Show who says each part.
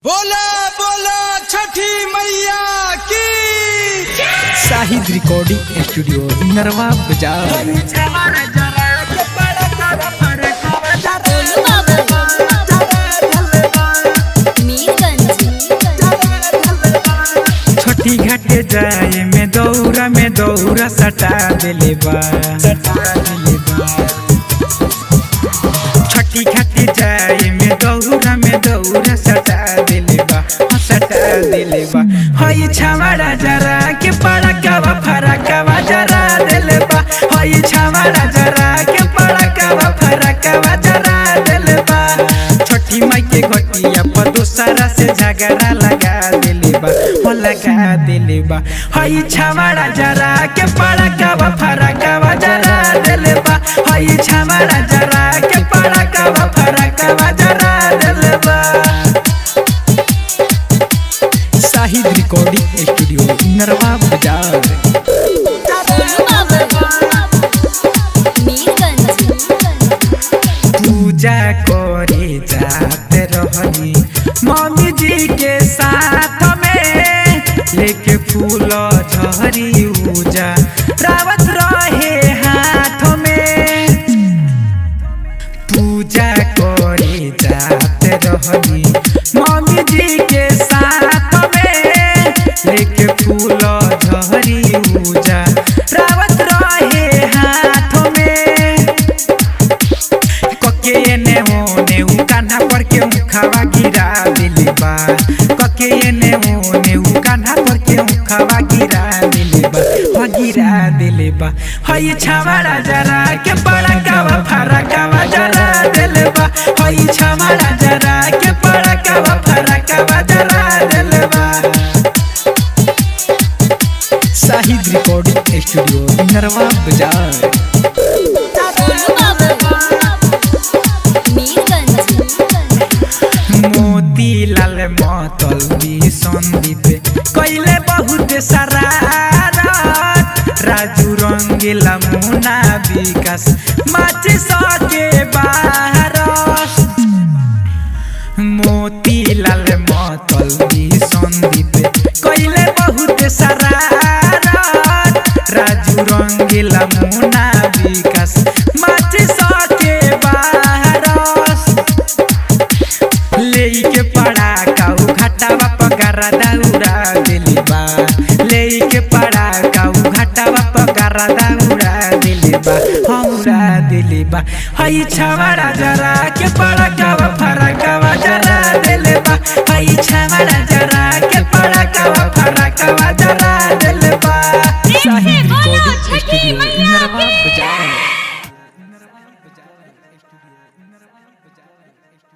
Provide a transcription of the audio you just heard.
Speaker 1: बोला बोला छठी मैया की।
Speaker 2: शाहिद रिकॉर्डिंग स्टूडियो नरवा बाजार।
Speaker 3: छठी घाटे जाए में दौरा सटा देले बा। छठी घाटे जाए में दौरा सटा देले बा, सटा देले बा। हई छावड़ा जरा के पड़कावा फरकावा जरा देले बा। हई छावड़ा जरा के पड़कावा फरकावा जरा देले बा। छठी माई के घटिया पर दूसरा से झगड़ा लगा देले बा, हो लगा देले बा। हई छावड़ा जरा के पड़कावा फरकावा जरा देले बा। हई छावड़ा जरा के पड़कावा फरकावा जरा देले बा।
Speaker 2: शाहिद रिकॉर्डिंग स्टूडियो नरवा बाजार।
Speaker 3: पूजा करे जाते रहनी मम्मी जी के साथ में, लेके फूल झरी पूजा रावत रहे हाथ में। पूजा करे जाते रहनी मम्मी जी के साथ में, लेके फूल झरी पूजा रावत रहे हाथ में। कके ने होने उ कान्हा पर के मुखावा गिरा दिले बा। कके ने होने उ कान्हा पर के मुखावा गिरा दिले बा, हो गिरा दिले बा। हई छावड़ा जरा के पड़कावा फरकावा जरा दिले बा। हई छावड़ा जरा के पड़कावा फरकावा जरा दिले बा।
Speaker 2: शाहिद रिकॉर्डिंग स्टूडियो नरवा बाजार।
Speaker 3: मोतीलाल मतलबी संदीप कैले बहुत शरारत। राजू रंगीला मुना विकास माची सके बाहर। मोतीलाल मतलबी संदीप कैले बहुत शरारत। राजू रंगीला मुना विकास माची सके बाहर। लेके पड़ा काऊ घाटावा पगारा दौड़ा दिली बा। लेके पड़ा काऊ घाटावा पगारा दौड़ा दिली बा, हमरा दिली बा। हई छावड़ा जरा के पड़कावा फरकावा जरा दिले बा। हई छावड़ा जरा के पड़कावा फरकावा जरा दिले बा।
Speaker 2: शाहिद रिकॉर्डिंग स्टूडियो नरवा बाजार।